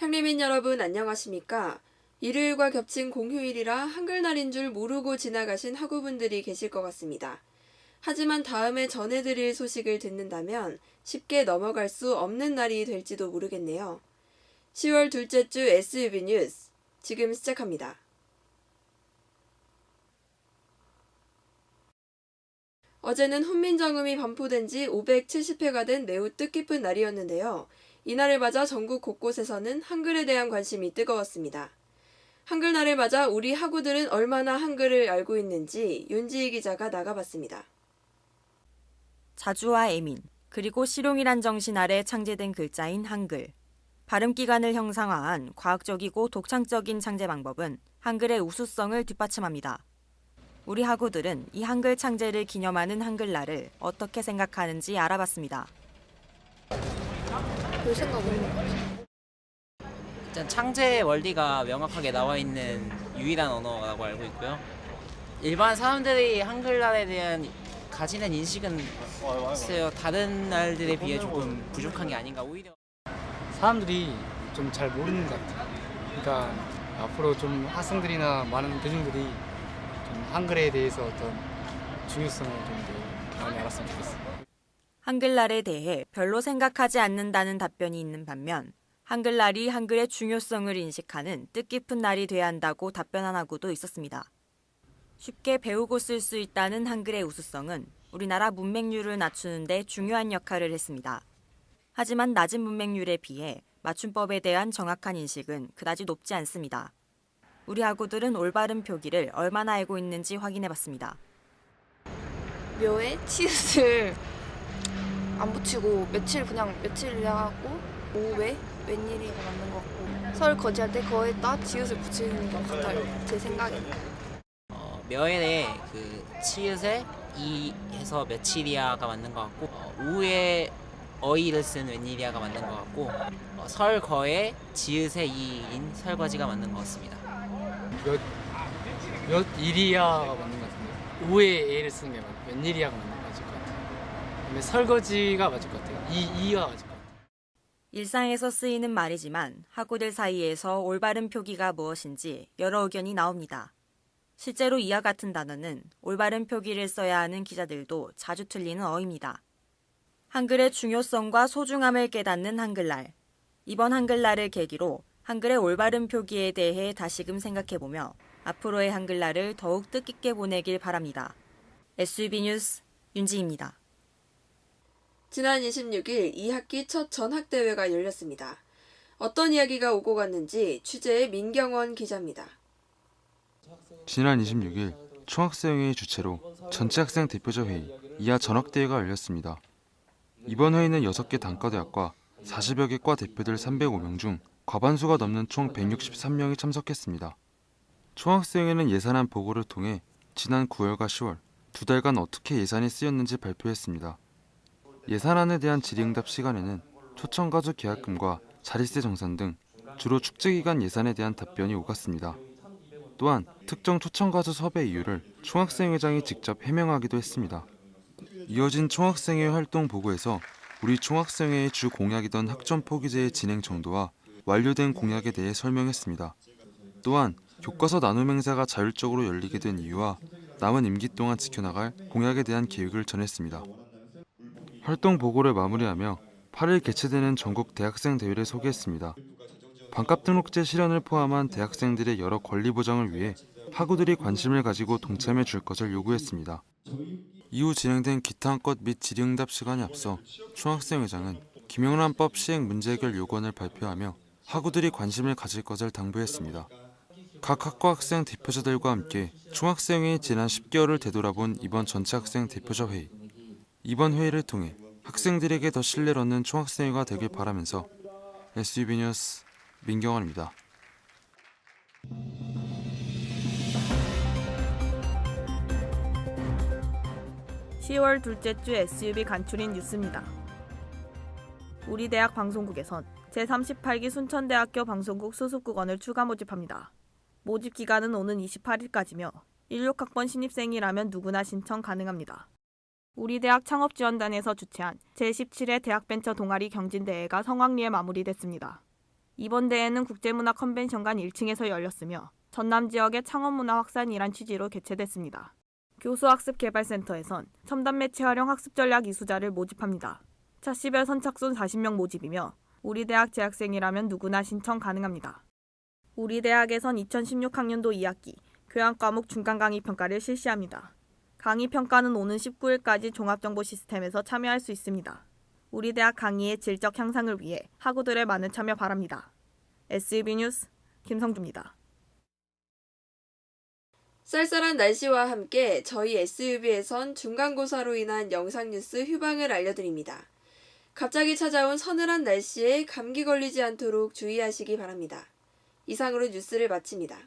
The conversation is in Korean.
상림인 여러분 안녕하십니까? 일요일과 겹친 공휴일이라 한글날인 줄 모르고 지나가신 학우분들이 계실 것 같습니다. 하지만 다음에 전해드릴 소식을 듣는다면 쉽게 넘어갈 수 없는 날이 될지도 모르겠네요. 10월 둘째 주 SUB 뉴스 지금 시작합니다. 어제는 훈민정음이 반포된 지 570회가 된 매우 뜻깊은 날이었는데요. 이날을 맞아 전국 곳곳에서는 한글에 대한 관심이 뜨거웠습니다. 한글날을 맞아 우리 학우들은 얼마나 한글을 알고 있는지 윤지희 기자가 나가봤습니다. 자주와 애민, 그리고 실용이란 정신 아래 창제된 글자인 한글. 발음 기관을 형상화한 과학적이고 독창적인 창제 방법은 한글의 우수성을 뒷받침합니다. 우리 학우들은 이 한글 창제를 기념하는 한글날을 어떻게 생각하는지 알아봤습니다. 별 생각 없는 것 같아요. 일단 창제의 원리가 명확하게 나와 있는 유일한 언어라고 알고 있고요. 일반 사람들이 한글날에 대한 가지는 인식은 글쎄요, 다른 날들에 비해 조금 부족한 게 아닌가. 오히려 사람들이 좀 잘 모르는 것 같아요. 그러니까 앞으로 좀 학생들이나 많은 대중들이 좀 한글에 대해서 어떤 중요성을 좀 더 많이 알았으면 좋겠어요. 한글날에 대해 별로 생각하지 않는다는 답변이 있는 반면 한글날이 한글의 중요성을 인식하는 뜻깊은 날이 돼야 한다고 답변한 학우도 있었습니다. 쉽게 배우고 쓸 수 있다는 한글의 우수성은 우리나라 문맹률을 낮추는 데 중요한 역할을 했습니다. 하지만 낮은 문맹률에 비해 맞춤법에 대한 정확한 인식은 그다지 높지 않습니다. 우리 학우들은 올바른 표기를 얼마나 알고 있는지 확인해봤습니다. 묘에 치읓을 안 붙이고 며칠 그냥 며칠 하고 오외 웬일이가 맞는 것 같고 설 거지할 때 거에다 지읒을 붙이는 것 같아요. 제 생각에는. 묘에 그 치읓에 이 해서 며칠이야가 맞는 것 같고 우에 어이를 쓴 웬일이야가 맞는 것 같고 설거에 지읒에 이인 설거지가 맞는 것 같습니다. 몇 일이야가 맞는 것 같은데 오에 애를 쓰는 게 웬일이야가 맞을 것 같아요. 근데 설거지가 맞을 것 같아요. 이가 맞을 것 같아요. 일상에서 쓰이는 말이지만 학우들 사이에서 올바른 표기가 무엇인지 여러 의견이 나옵니다. 실제로 이와 같은 단어는 올바른 표기를 써야 하는 기자들도 자주 틀리는 어입니다. 한글의 중요성과 소중함을 깨닫는 한글날. 이번 한글날을 계기로 한글의 올바른 표기에 대해 다시금 생각해보며 앞으로의 한글날을 더욱 뜻깊게 보내길 바랍니다. SUB 뉴스 윤지희입니다. 지난 26일 2학기 첫 전학대회가 열렸습니다. 어떤 이야기가 오고 갔는지 취재의 민경원 기자입니다. 지난 26일 총학생회의 주최로 전체 학생 대표자 회의 이하 전학대회가 열렸습니다. 이번 회의는 6개 단과대학과 40여 개 과 대표들 305명 중 과반수가 넘는 총 163명이 참석했습니다. 총학생회는 예산안 보고를 통해 지난 9월과 10월 두 달간 어떻게 예산이 쓰였는지 발표했습니다. 예산안에 대한 질의응답 시간에는 초청 가수 계약금과 자릿세 정산 등 주로 축제기간 예산에 대한 답변이 오갔습니다. 또한 특정 초청 가수 섭외 이유를 총학생회장이 직접 해명하기도 했습니다. 이어진 총학생회 활동 보고에서 우리 총학생회의 주 공약이던 학점 포기제의 진행 정도와 완료된 공약에 대해 설명했습니다. 또한 교과서 나눔 행사가 자율적으로 열리게 된 이유와 남은 임기 동안 지켜나갈 공약에 대한 계획을 전했습니다. 활동 보고를 마무리하며 8일 개최되는 전국 대학생 대회를 소개했습니다. 반값 등록제 실현을 포함한 대학생들의 여러 권리 보장을 위해 학우들이 관심을 가지고 동참해 줄 것을 요구했습니다. 이후 진행된 기타 한것 및 질의응답 시간에 앞서 총학생회장은 김영란법 시행 문제 해결 요건을 발표하며 학우들이 관심을 가질 것을 당부했습니다. 각 학과 학생 대표자들과 함께 총학생회의 지난 10개월을 되돌아본 이번 전체 학생 대표자 회의. 이번 회의를 통해 학생들에게 더 신뢰를 얻는 총학생회가 되길 바라면서 SUB 뉴스 민경원입니다. (10월) 둘째 주 SUB 간추린 뉴스입니다. 우리 대학 방송국에선 제38기 순천대학교 방송국 수습국원을 추가 모집합니다. 모집 기간은 오는 28일까지며 16학번 신입생이라면 누구나 신청 가능합니다. 우리 대학 창업지원단에서 주최한 제17회 대학벤처 동아리 경진대회가 성황리에 마무리됐습니다. 이번 대회는 국제문화 컨벤션관 1층에서 열렸으며 전남 지역의 창업문화 확산이란 취지로 개최됐습니다. 교수학습개발센터에선 첨단 매체 활용 학습 전략 이수자를 모집합니다. 차시별 선착순 40명 모집이며 우리 대학 재학생이라면 누구나 신청 가능합니다. 우리 대학에선 2016학년도 2학기 교양과목 중간 강의 평가를 실시합니다. 강의 평가는 오는 19일까지 종합정보 시스템에서 참여할 수 있습니다. 우리 대학 강의의 질적 향상을 위해 학우들의 많은 참여 바랍니다. SUB 뉴스 김성주입니다. 쌀쌀한 날씨와 함께 저희 SUB에선 중간고사로 인한 영상뉴스 휴방을 알려드립니다. 갑자기 찾아온 서늘한 날씨에 감기 걸리지 않도록 주의하시기 바랍니다. 이상으로 뉴스를 마칩니다.